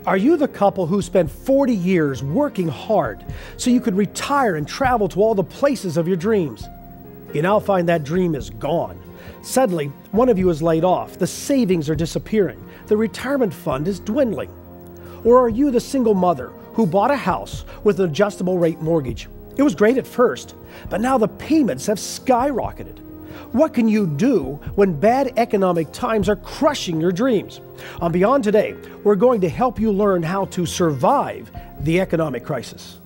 Are you the couple who spent 40 years working hard so you could retire and travel to all the places of your dreams? You now find that dream is gone. Suddenly, one of you is laid off. The savings are disappearing. The retirement fund is dwindling. Or are you the single mother who bought a house with an adjustable rate mortgage? It was great at first, but now the payments have skyrocketed. What can you do when bad economic times are crushing your dreams? On Beyond Today, we're going to help you learn how to survive the economic crisis.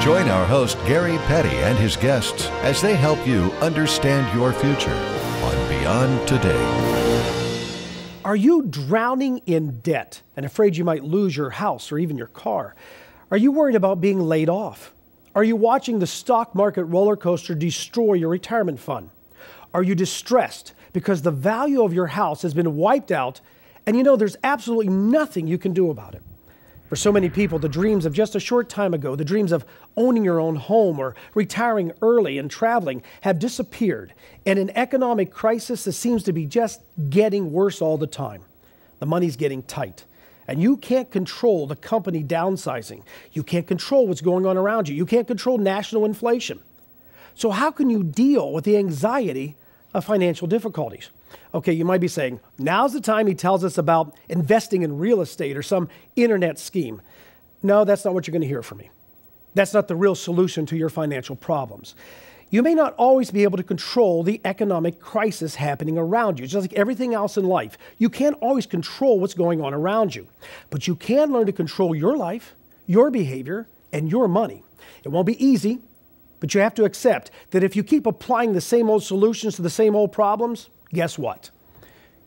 Join our host, Gary Petty, and his guests as they help you understand your future on Beyond Today. Are you drowning in debt and afraid you might lose your house or even your car? Are you worried about being laid off? Are you watching the stock market roller coaster destroy your retirement fund? Are you distressed because the value of your house has been wiped out and you know there's absolutely nothing you can do about it? For so many people, the dreams of just a short time ago, the dreams of owning your own home or retiring early and traveling have disappeared. And an economic crisis that seems to be just getting worse all the time. The money's getting tight. And you can't control the company downsizing. You can't control what's going on around you. You can't control national inflation. So how can you deal with the anxiety of financial difficulties? Okay, you might be saying, now's the time he tells us about investing in real estate or some internet scheme. No, that's not what you're going to hear from me. That's not the real solution to your financial problems. You may not always be able to control the economic crisis happening around you. Just like everything else in life, you can't always control what's going on around you. But you can learn to control your life, your behavior, and your money. It won't be easy, but you have to accept that if you keep applying the same old solutions to the same old problems, guess what?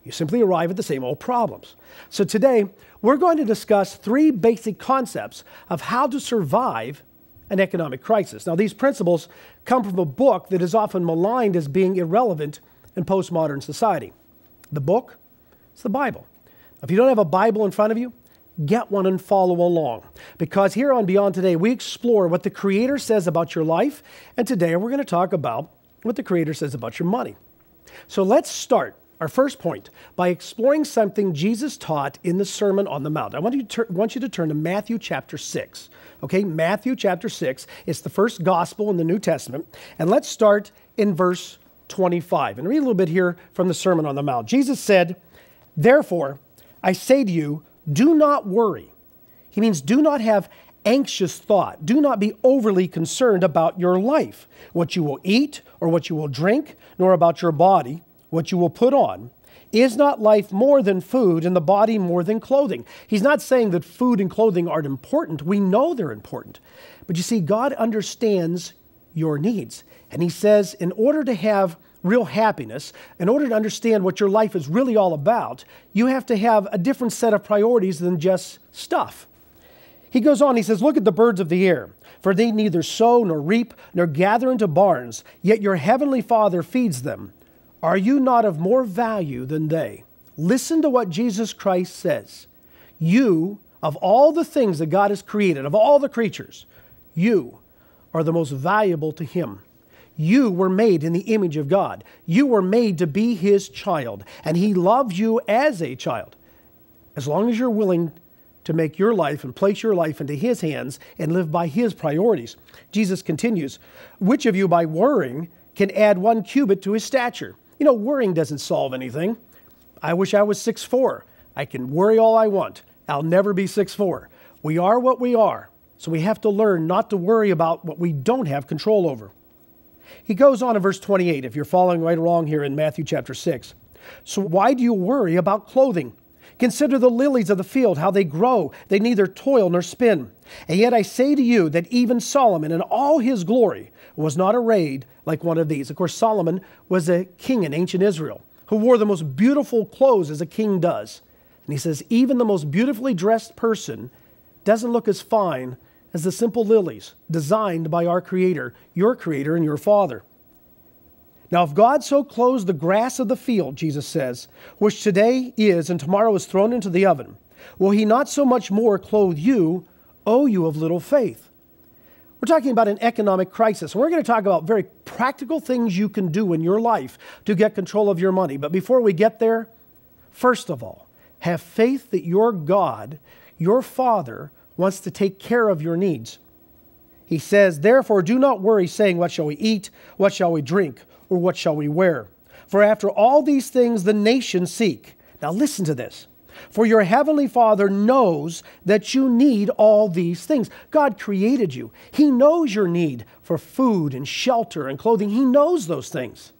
You simply arrive at the same old problems. So today, we're going to discuss 3 basic concepts of how to survive an economic crisis. Now, these principles come from a book that is often maligned as being irrelevant in postmodern society. The book is the Bible. If you don't have a Bible in front of you, get one and follow along. Because here on Beyond Today, we explore what the Creator says about your life, and today we're going to talk about what the Creator says about your money. So let's start our first point by exploring something Jesus taught in the Sermon on the Mount. I want you to turn to Matthew chapter 6. Okay, Matthew chapter 6 is the first gospel in the New Testament. And let's start in verse 25 and read a little bit here from the Sermon on the Mount. Jesus said, "Therefore, I say to you, do not worry." He means do not have anxious thought. Do not be overly concerned about your life, what you will eat or what you will drink, nor about your body, what you will put on. Is not life more than food and the body more than clothing? He's not saying that food and clothing aren't important. We know they're important. But you see, God understands your needs. And he says, in order to have real happiness, in order to understand what your life is really all about, you have to have a different set of priorities than just stuff. He goes on, he says, "Look at the birds of the air, for they neither sow nor reap nor gather into barns, yet your heavenly Father feeds them. Are you not of more value than they?" Listen to what Jesus Christ says. You, of all the things that God has created, of all the creatures, you are the most valuable to Him. You were made in the image of God. You were made to be His child, and He loves you as a child. As long as you're willing to make your life and place your life into His hands and live by His priorities. Jesus continues, "Which of you by worrying can add 1 cubit to his stature?" You know, worrying doesn't solve anything. I wish I was 6'4". I can worry all I want. I'll never be 6'4". We are what we are, so we have to learn not to worry about what we don't have control over. He goes on in verse 28, if you're following right along here in Matthew chapter 6. "So why do you worry about clothing? Consider the lilies of the field, how they grow. They neither toil nor spin. And yet I say to you that even Solomon in all his glory was not arrayed like one of these." Of course, Solomon was a king in ancient Israel who wore the most beautiful clothes as a king does. And he says, even the most beautifully dressed person doesn't look as fine as the simple lilies designed by our Creator, your Creator and your Father. Now, if God so clothes the grass of the field, Jesus says, which today is and tomorrow is thrown into the oven, will He not so much more clothe you, O you of little faith? We're talking about an economic crisis. We're going to talk about very practical things you can do in your life to get control of your money. But before we get there, first of all, have faith that your God, your Father, wants to take care of your needs. He says, therefore, do not worry, saying, what shall we eat? What shall we drink? Or what shall we wear? For after all these things the nations seek. Now listen to this. For your heavenly Father knows that you need all these things. God created you. He knows your need for food and shelter and clothing. He knows those things.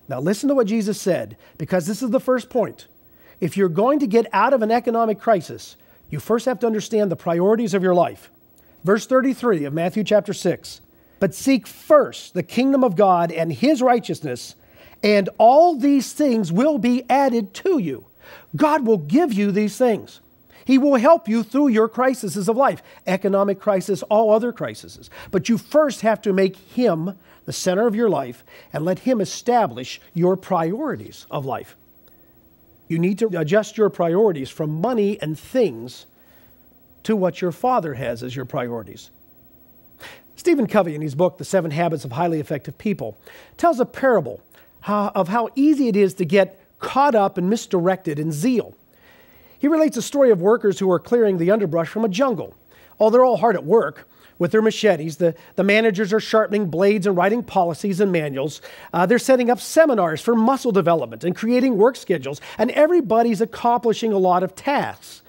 Now listen to what Jesus said, because this is the first point. If you're going to get out of an economic crisis, you first have to understand the priorities of your life. Verse 33 of Matthew chapter 6. But seek first the kingdom of God and His righteousness, and all these things will be added to you. God will give you these things. He will help you through your crises of life, economic crisis, all other crises. But you first have to make Him the center of your life and let Him establish your priorities of life. You need to adjust your priorities from money and things to what your Father has as your priorities. Stephen Covey, in his book, The 7 Habits of Highly Effective People, tells a parable of how easy it is to get caught up and misdirected in zeal. He relates a story of workers who are clearing the underbrush from a jungle. Oh, they're all hard at work with their machetes. The managers are sharpening blades and writing policies and manuals. They're setting up seminars for muscle development and creating work schedules, and everybody's accomplishing a lot of tasks.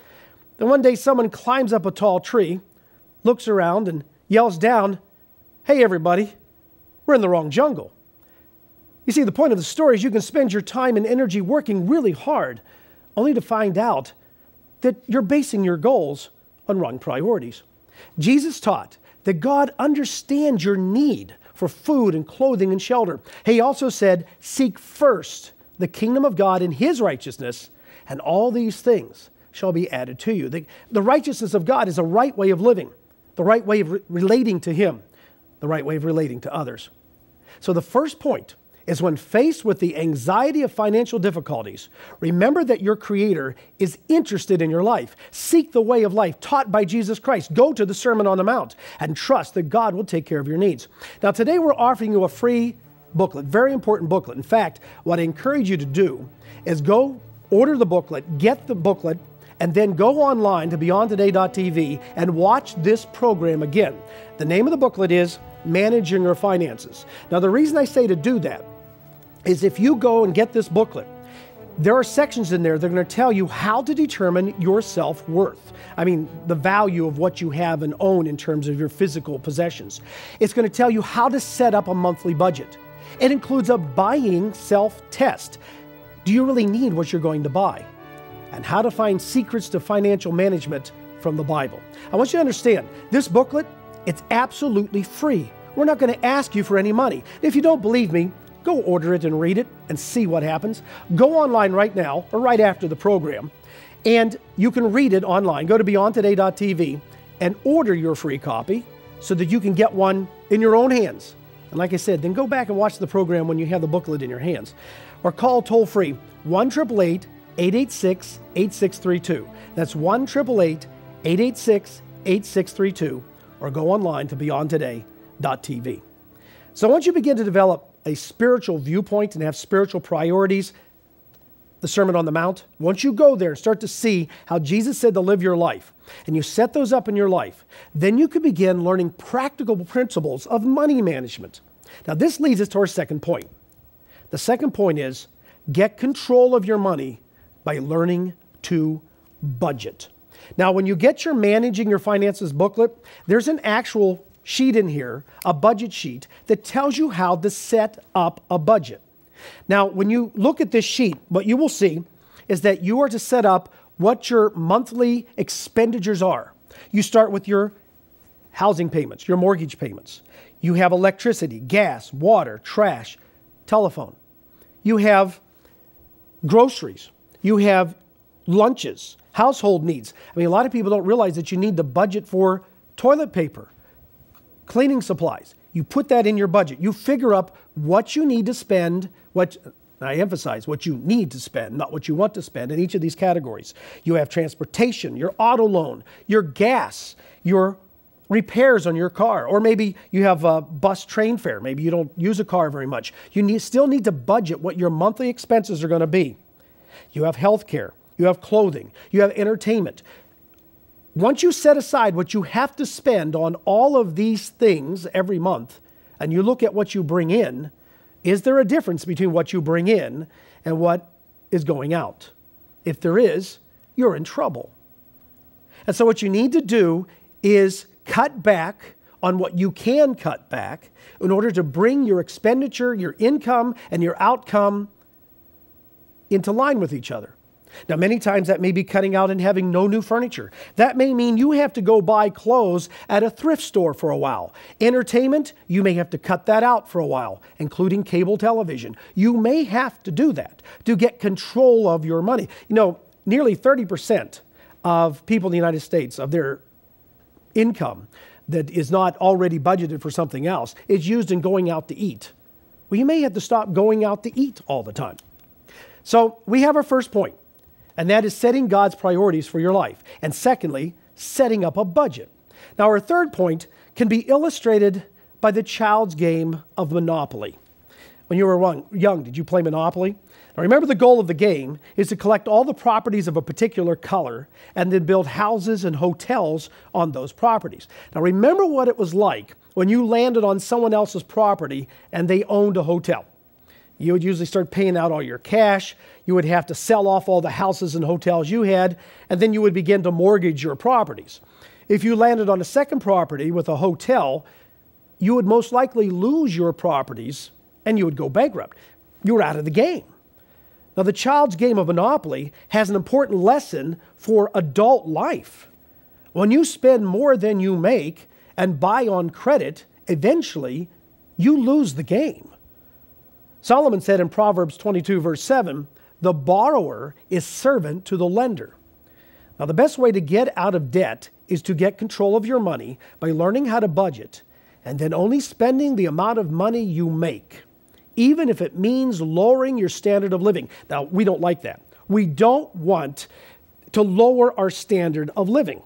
Then one day someone climbs up a tall tree, looks around and yells down, "Hey everybody, we're in the wrong jungle." You see, the point of the story is you can spend your time and energy working really hard, only to find out that you're basing your goals on wrong priorities. Jesus taught that God understands your need for food and clothing and shelter. He also said, seek first the kingdom of God and His righteousness, and all these things shall be added to you. The righteousness of God is a right way of living, the right way of relating to Him, the right way of relating to others. So the first point is, when faced with the anxiety of financial difficulties, remember that your Creator is interested in your life. Seek the way of life taught by Jesus Christ. Go to the Sermon on the Mount and trust that God will take care of your needs. Now, today we're offering you a free booklet, very important booklet. In fact, what I encourage you to do is go order the booklet, get the booklet, and then go online to beyondtoday.tv and watch this program again. The name of the booklet is Managing Your Finances. Now, the reason I say to do that is if you go and get this booklet, there are sections in there that are going to tell you how to determine your self-worth. I mean, the value of what you have and own in terms of your physical possessions. It's going to tell you how to set up a monthly budget. It includes a buying self-test. Do you really need what you're going to buy? And how to find secrets to financial management from the Bible. I want you to understand, this booklet, it's absolutely free. We're not going to ask you for any money. If you don't believe me, go order it and read it and see what happens. Go online right now or right after the program, and you can read it online. Go to beyondtoday.tv and order your free copy so that you can get one in your own hands. And like I said, then go back and watch the program when you have the booklet in your hands. Or call toll-free 1-888-886-8632. That's 1-888-886-8632. Or go online to beyondtoday.tv. So once you begin to develop a spiritual viewpoint and have spiritual priorities, the Sermon on the Mount, once you go there and start to see how Jesus said to live your life, and you set those up in your life, then you can begin learning practical principles of money management. Now, this leads us to our second point. The second point is, get control of your money by learning to budget. Now, when you get your Managing Your Finances booklet, there's an actual sheet in here, a budget sheet, that tells you how to set up a budget. Now, when you look at this sheet, what you will see is that you are to set up what your monthly expenditures are. You start with your housing payments, your mortgage payments. You have electricity, gas, water, trash, telephone. You have groceries. You have lunches, household needs. I mean, a lot of people don't realize that you need to budget for toilet paper, cleaning supplies. You put that in your budget. You figure up what you need to spend, I emphasize, what you need to spend, not what you want to spend in each of these categories. You have transportation, your auto loan, your gas, your repairs on your car, or maybe you have a bus train fare. Maybe you don't use a car very much. You still need to budget what your monthly expenses are going to be. You have health care, you have clothing, you have entertainment. Once you set aside what you have to spend on all of these things every month, and you look at what you bring in, is there a difference between what you bring in and what is going out? If there is, you're in trouble. And so what you need to do is cut back on what you can cut back in order to bring your expenditure, your income, and your outcome into line with each other. Now, many times that may be cutting out and having no new furniture. That may mean you have to go buy clothes at a thrift store for a while. Entertainment, you may have to cut that out for a while, including cable television. You may have to do that to get control of your money. You know, nearly 30% of people in the United States, of their income that is not already budgeted for something else, is used in going out to eat. Well, you may have to stop going out to eat all the time. So we have our first point, and that is setting God's priorities for your life. And secondly, setting up a budget. Now, our third point can be illustrated by the child's game of Monopoly. When you were young, did you play Monopoly? Now, remember, the goal of the game is to collect all the properties of a particular color and then build houses and hotels on those properties. Now, remember what it was like when you landed on someone else's property and they owned a hotel. You would usually start paying out all your cash. You would have to sell off all the houses and hotels you had, and then you would begin to mortgage your properties. If you landed on a second property with a hotel, you would most likely lose your properties and you would go bankrupt. You were out of the game. Now, the child's game of Monopoly has an important lesson for adult life. When you spend more than you make and buy on credit, eventually you lose the game. Solomon said in Proverbs 22, verse 7, the borrower is servant to the lender. Now, the best way to get out of debt is to get control of your money by learning how to budget and then only spending the amount of money you make, even if it means lowering your standard of living. Now, we don't like that. We don't want to lower our standard of living.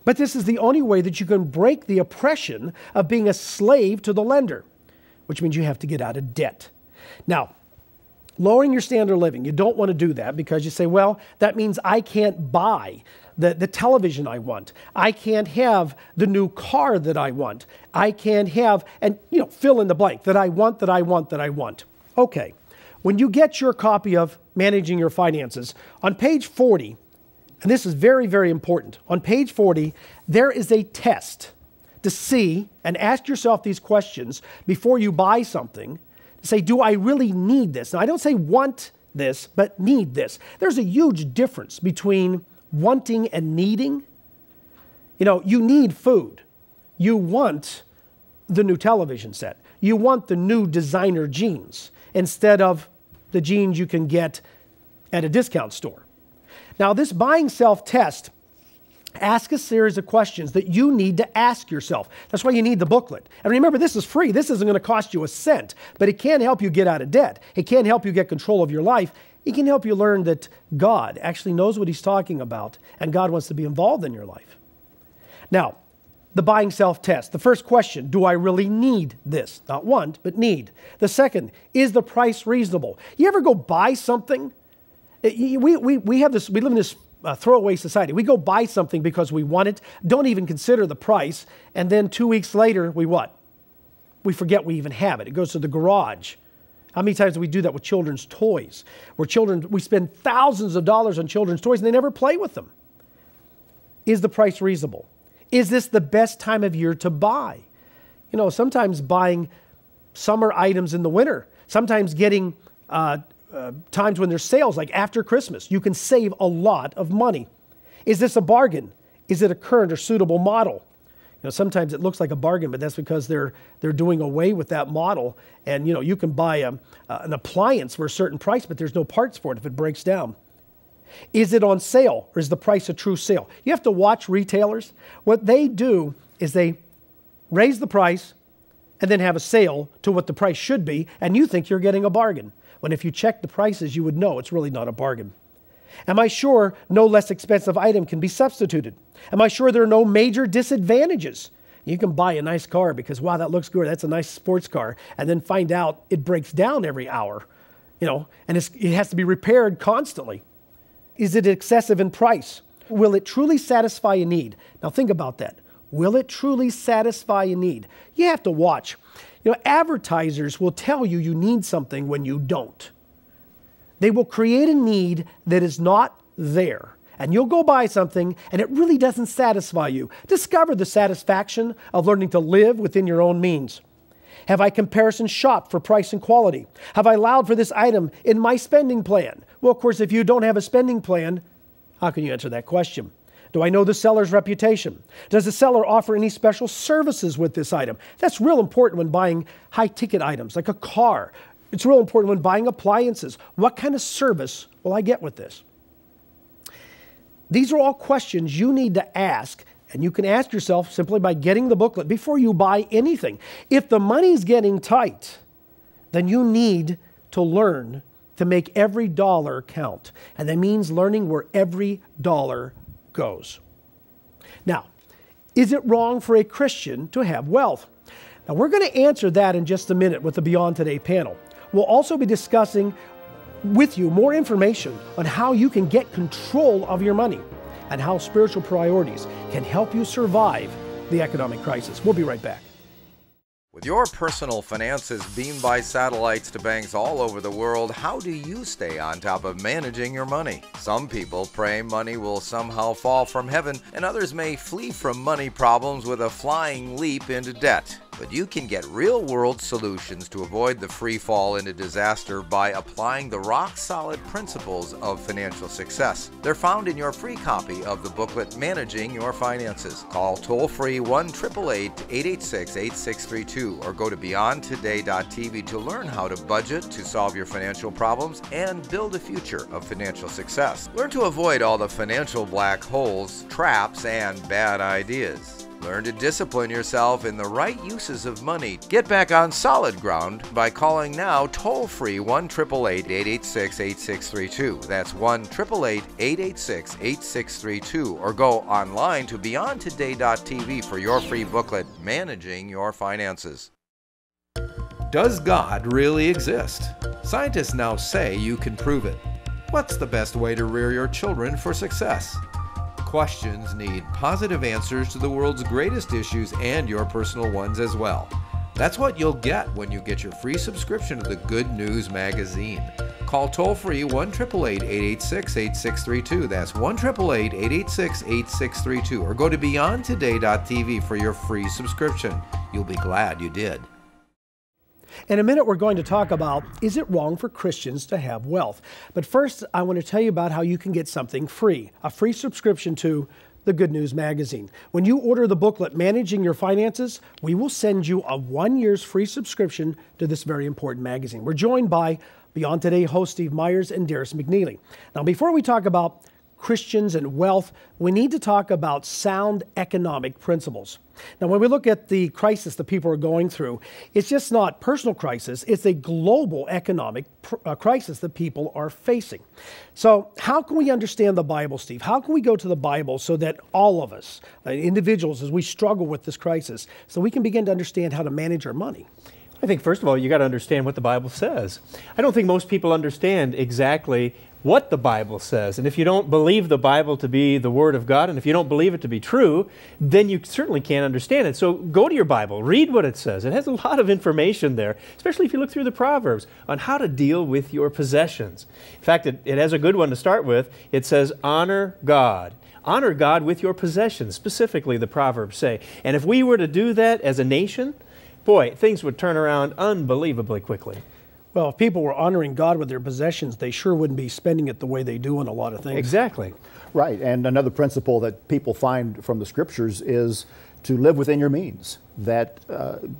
But this is the only way that you can break the oppression of being a slave to the lender, which means you have to get out of debt. Now, lowering your standard of living, you don't want to do that because you say, well, that means I can't buy the television I want. I can't have the new car that I want. I can't have, and fill in the blank, that I want. Okay, when you get your copy of Managing Your Finances, on page 40, and this is very, very important, on page 40, there is a test to see and ask yourself these questions before you buy something. Say, do I really need this? Now, I don't say want this, but need this. There's a huge difference between wanting and needing. You need food. You want the new television set. You want the new designer jeans instead of the jeans you can get at a discount store. Now, this buying self-test asks a series of questions that you need to ask yourself. That's why you need the booklet. And remember, this is free. This isn't going to cost you a cent, but it can help you get out of debt. It can help you get control of your life. It can help you learn that God actually knows what he's talking about, and God wants to be involved in your life. Now, the buying self-test. The first question, do I really need this? Not want, but need. The second, is the price reasonable? You ever go buy something? We live in this throwaway society. We go buy something because we want it, don't even consider the price, and then 2 weeks later, we what? We forget we even have it. It goes to the garage. How many times do we do that with children's toys? We spend thousands of dollars on children's toys and they never play with them. Is the price reasonable? Is this the best time of year to buy? Sometimes buying summer items in the winter, sometimes getting times when there's sales, like after Christmas, you can save a lot of money. Is this a bargain? Is it a current or suitable model? Sometimes it looks like a bargain, but that's because they're doing away with that model. And, you can buy an appliance for a certain price, but there's no parts for it if it breaks down. Is it on sale, or is the price a true sale? You have to watch retailers. What they do is they raise the price and then have a sale to what the price should be, and you think you're getting a bargain. When if you check the prices, you would know it's really not a bargain. Am I sure no less expensive item can be substituted? Am I sure there are no major disadvantages You can buy a nice car because, wow, that looks good. That's a nice sports car. And then find out it breaks down every hour, and it has to be repaired constantly. Is it excessive in price? Will it truly satisfy a need? Now think about that. Will it truly satisfy a need? You have to watch. Advertisers will tell you you need something when you don't. They will create a need that is not there. And you'll go buy something and it really doesn't satisfy you. Discover the satisfaction of learning to live within your own means. Have I comparison shopped for price and quality? Have I allowed for this item in my spending plan? Well, of course, if you don't have a spending plan, how can you answer that question? Do I know the seller's reputation? Does the seller offer any special services with this item? That's real important when buying high-ticket items like a car. It's real important when buying appliances. What kind of service will I get with this? These are all questions you need to ask, and you can ask yourself simply by getting the booklet before you buy anything. If the money's getting tight, then you need to learn to make every dollar count. And that means learning where every dollar goes. Now, is it wrong for a Christian to have wealth? Now, we're going to answer that in just a minute with the Beyond Today panel. We'll also be discussing with you more information on how you can get control of your money and how spiritual priorities can help you survive the economic crisis. We'll be right back. With your personal finances beamed by satellites to banks all over the world, how do you stay on top of managing your money? Some people pray money will somehow fall from heaven, and others may flee from money problems with a flying leap into debt. But you can get real-world solutions to avoid the free fall into disaster by applying the rock-solid principles of financial success. They're found in your free copy of the booklet, Managing Your Finances. Call toll-free 1-888-886-8632 or go to beyondtoday.tv to learn how to budget to solve your financial problems and build a future of financial success. Learn to avoid all the financial black holes, traps, and bad ideas. Learn to discipline yourself in the right uses of money. Get back on solid ground by calling now toll-free 1-888-886-8632. That's 1-888-886-8632. Or go online to beyondtoday.tv for your free booklet, Managing Your Finances. Does God really exist? Scientists now say you can prove it. What's the best way to rear your children for success? Questions need positive answers to the world's greatest issues and your personal ones as well. That's what you'll get when you get your free subscription to the Good News Magazine. Call toll-free 1-888-886-8632. That's 1-888-886-8632. Or go to beyondtoday.tv for your free subscription. You'll be glad you did. In a minute, we're going to talk about, is it wrong for Christians to have wealth? But first, I want to tell you about how you can get something free, a free subscription to the Good News Magazine. When you order the booklet, Managing Your Finances, we will send you a 1 year's free subscription to this very important magazine. We're joined by Beyond Today host Steve Myers and Darius McNeely. Now, before we talk about Christians and wealth, we need to talk about sound economic principles. Now, when we look at the crisis that people are going through, it's just not personal crisis, it's a global economic crisis that people are facing. So how can we understand the Bible, Steve? How can we go to the Bible so that all of us, individuals, as we struggle with this crisis, so we can begin to understand how to manage our money? I think, first of all, you got to understand what the Bible says. I don't think most people understand exactly what the Bible says. And if you don't believe the Bible to be the Word of God, and if you don't believe it to be true, then you certainly can't understand it. So go to your Bible, read what it says. It has a lot of information there, especially if you look through the Proverbs, on how to deal with your possessions. In fact, it has a good one to start with. It says, honor God. Honor God with your possessions, specifically the Proverbs say. And if we were to do that as a nation, boy, things would turn around unbelievably quickly. Well, if people were honoring God with their possessions, they sure wouldn't be spending it the way they do on a lot of things. Exactly. Right, and another principle that people find from the Scriptures is to live within your means. That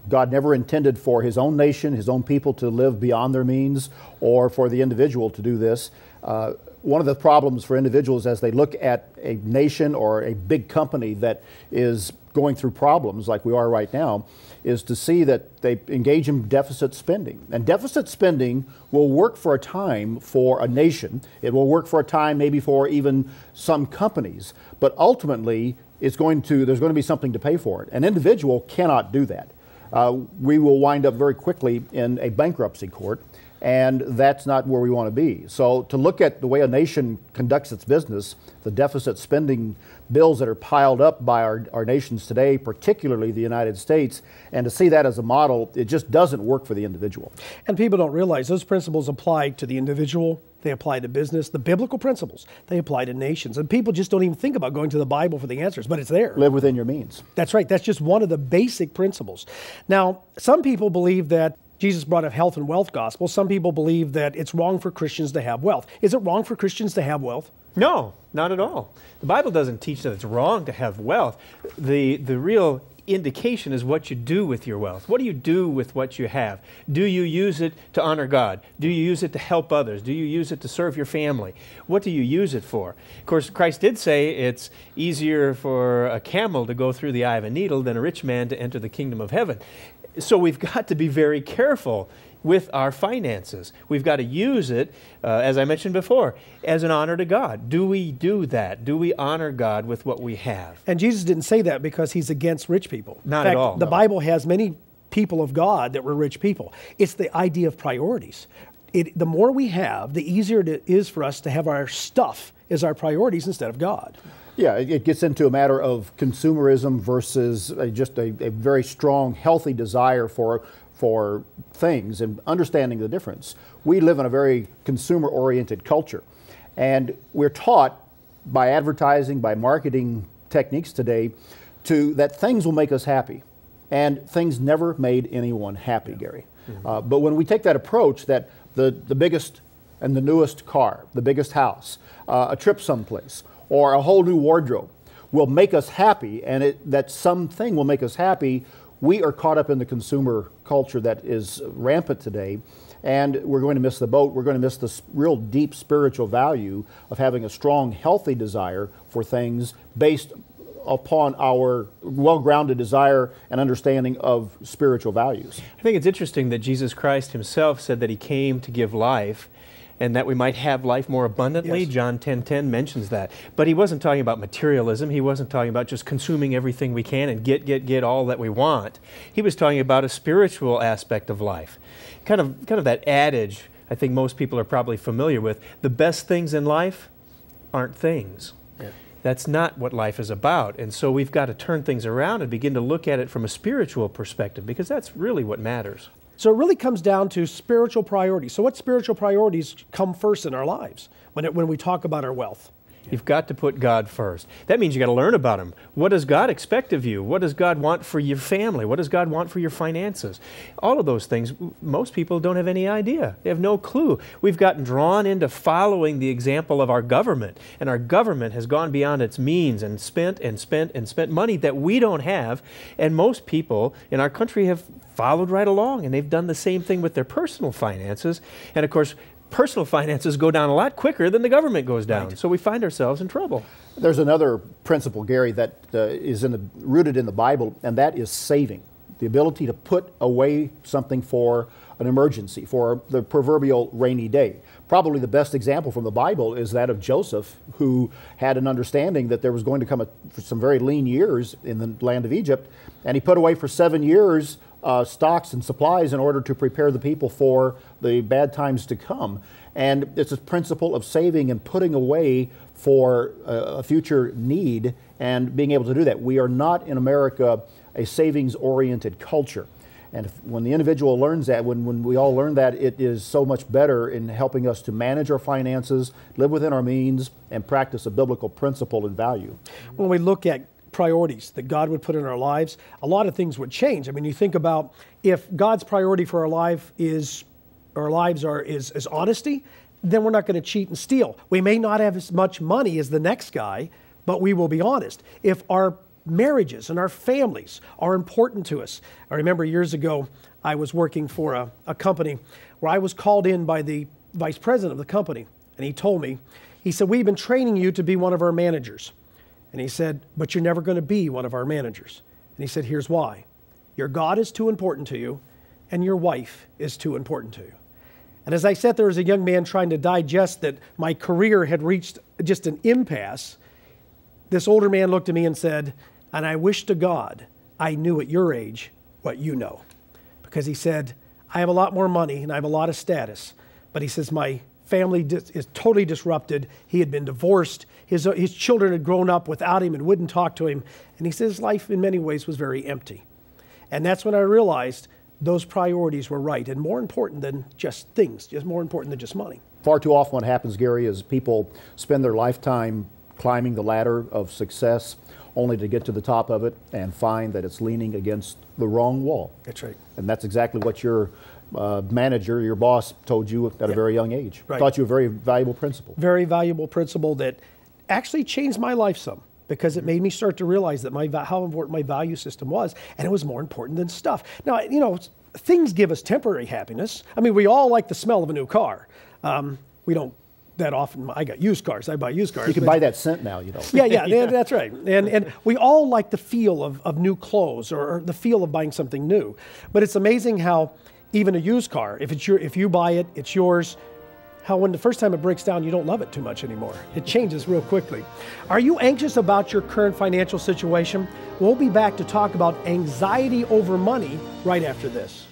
God never intended for His own nation, His own people to live beyond their means, or for the individual to do this. One of the problems for individuals as they look at a nation or a big company that is going through problems like we are right now is to see that they engage in deficit spending. And deficit spending will work for a time for a nation. It will work for a time maybe for even some companies. But ultimately, there's going to be something to pay for it. An individual cannot do that. We will wind up very quickly in a bankruptcy court, and that's not where we want to be. So to look at the way a nation conducts its business, the deficit spending bills that are piled up by our nations today, particularly the United States, and to see that as a model, it just doesn't work for the individual. And people don't realize those principles apply to the individual, they apply to business. The biblical principles, they apply to nations. And people just don't even think about going to the Bible for the answers, but it's there. Live within your means. That's right. That's just one of the basic principles. Now, some people believe that Jesus brought a health and wealth gospel. Some people believe that it's wrong for Christians to have wealth. Is it wrong for Christians to have wealth? No, not at all. The Bible doesn't teach that it's wrong to have wealth. The real indication is what you do with your wealth. What do you do with what you have? Do you use it to honor God? Do you use it to help others? Do you use it to serve your family? What do you use it for? Of course, Christ did say it's easier for a camel to go through the eye of a needle than a rich man to enter the kingdom of heaven. So we've got to be very careful with our finances. We've got to use it, as I mentioned before, as an honor to God. Do we do that? Do we honor God with what we have? And Jesus didn't say that because he's against rich people. Not In fact, at all. The No. Bible has many people of God that were rich people. It's the idea of priorities. The more we have, the easier it is for us to have our stuff as our priorities instead of God. Yeah, it gets into a matter of consumerism versus just a very strong, healthy desire for things and understanding the difference. We live in a very consumer-oriented culture, and we're taught by advertising, by marketing techniques today, that things will make us happy, and things never made anyone happy, Gary. Mm-hmm. But when we take that approach, that the biggest and the newest car, the biggest house, a trip someplace, or a whole new wardrobe will make us happy, and that something will make us happy, we are caught up in the consumer culture that is rampant today, and we're going to miss the boat. We're going to miss the real deep spiritual value of having a strong, healthy desire for things based upon our well-grounded desire and understanding of spiritual values. I think it's interesting that Jesus Christ himself said that he came to give life and that we might have life more abundantly. Yes. John 10:10 mentions that. But he wasn't talking about materialism. He wasn't talking about just consuming everything we can and get all that we want. He was talking about a spiritual aspect of life. Kind of that adage I think most people are probably familiar with. The best things in life aren't things. Yeah. That's not what life is about. And so we've got to turn things around and begin to look at it from a spiritual perspective, because that's really what matters. So it really comes down to spiritual priorities. So what spiritual priorities come first in our lives when we talk about our wealth? You've got to put God first. That means you've got to learn about Him. What does God expect of you? What does God want for your family? What does God want for your finances? All of those things, most people don't have any idea. They have no clue. We've gotten drawn into following the example of our government, and our government has gone beyond its means and spent money that we don't have, and most people in our country have followed right along, and they've done the same thing with their personal finances. And of course, personal finances go down a lot quicker than the government goes down. Right. So we find ourselves in trouble. There's another principle, Gary, that is rooted in the Bible, and that is saving. The ability to put away something for an emergency, for the proverbial rainy day. Probably the best example from the Bible is that of Joseph, who had an understanding that there was going to come some very lean years in the land of Egypt, and he put away for 7 years stocks and supplies in order to prepare the people for the bad times to come. And it's a principle of saving and putting away for a future need and being able to do that. We are not in America a savings-oriented culture. And when the individual learns that, when we all learn that, it is so much better in helping us to manage our finances, live within our means, and practice a biblical principle and value. When we look at priorities that God would put in our lives, a lot of things would change. I mean, you think about if God's priority for our lives is honesty, then we're not going to cheat and steal. We may not have as much money as the next guy, but we will be honest. If our marriages and our families are important to us. I remember years ago, I was working for a company where I was called in by the vice president of the company, and he told me, he said, "We've been training you to be one of our managers." And he said, "But you're never going to be one of our managers." And he said, "Here's why. Your God is too important to you, and your wife is too important to you." And as I sat there as a young man trying to digest that my career had reached just an impasse, This older man looked at me and said, and I wish to God I knew at your age what you know. Because he said, I have a lot more money and I have a lot of status. But he says, my family is totally disrupted. He had been divorced. His children had grown up without him and wouldn't talk to him. And he says his life in many ways was very empty. And that's when I realized those priorities were right and more important than just things, just more important than just money. Far too often what happens, Gary, is people spend their lifetime climbing the ladder of success only to get to the top of it and find that it's leaning against the wrong wall. That's right. And that's exactly what your manager, your boss, told you at a very young age. Right. Taught you a very valuable principle. Very valuable principle that actually changed my life some, because it made me start to realize that how important my value system was, and it was more important than stuff. Now, you know, things give us temporary happiness. I mean, we all like the smell of a new car. We don't that often. I got used cars. I buy used cars. You can buy that scent now, you know. Yeah, that's right. And we all like the feel of new clothes or the feel of buying something new. But it's amazing how even a used car, if you buy it, it's yours. How when the first time it breaks down, you don't love it too much anymore. It changes real quickly. Are you anxious about your current financial situation? We'll be back to talk about anxiety over money right after this.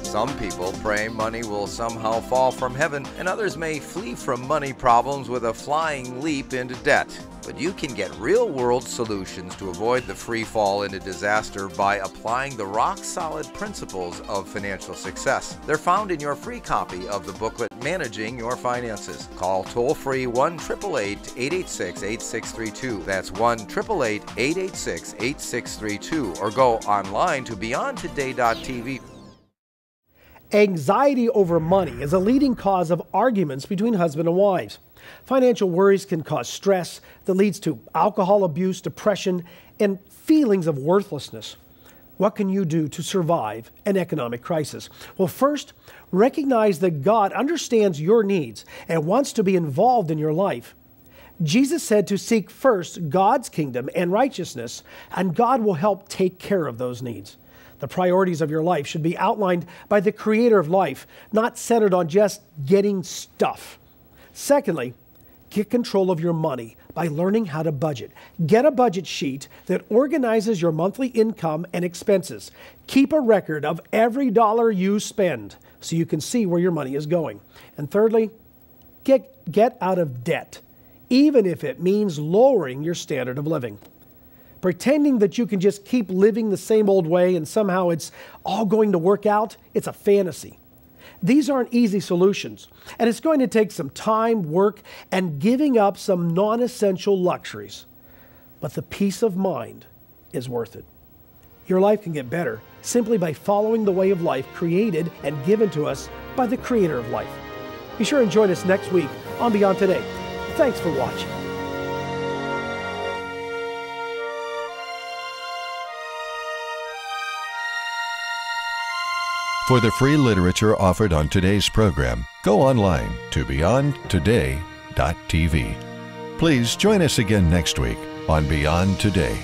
Some people pray money will somehow fall from heaven, and others may flee from money problems with a flying leap into debt. But you can get real-world solutions to avoid the free fall into disaster by applying the rock-solid principles of financial success. They're found in your free copy of the booklet, Managing Your Finances. Call toll-free 1-888-886-8632. That's 1-888-886-8632. Or go online to beyondtoday.tv. Anxiety over money is a leading cause of arguments between husband and wives. Financial worries can cause stress that leads to alcohol abuse, depression, and feelings of worthlessness. What can you do to survive an economic crisis? Well, first, recognize that God understands your needs and wants to be involved in your life. Jesus said to seek first God's kingdom and righteousness, and God will help take care of those needs. The priorities of your life should be outlined by the Creator of life, not centered on just getting stuff. Secondly, get control of your money by learning how to budget. Get a budget sheet that organizes your monthly income and expenses. Keep a record of every dollar you spend so you can see where your money is going. And thirdly, get out of debt, even if it means lowering your standard of living. Pretending that you can just keep living the same old way and somehow it's all going to work out, it's a fantasy. These aren't easy solutions, and it's going to take some time, work, and giving up some non-essential luxuries. But the peace of mind is worth it. Your life can get better simply by following the way of life created and given to us by the Creator of life. Be sure and join us next week on Beyond Today. Thanks for watching. For the free literature offered on today's program, go online to beyondtoday.tv. Please join us again next week on Beyond Today.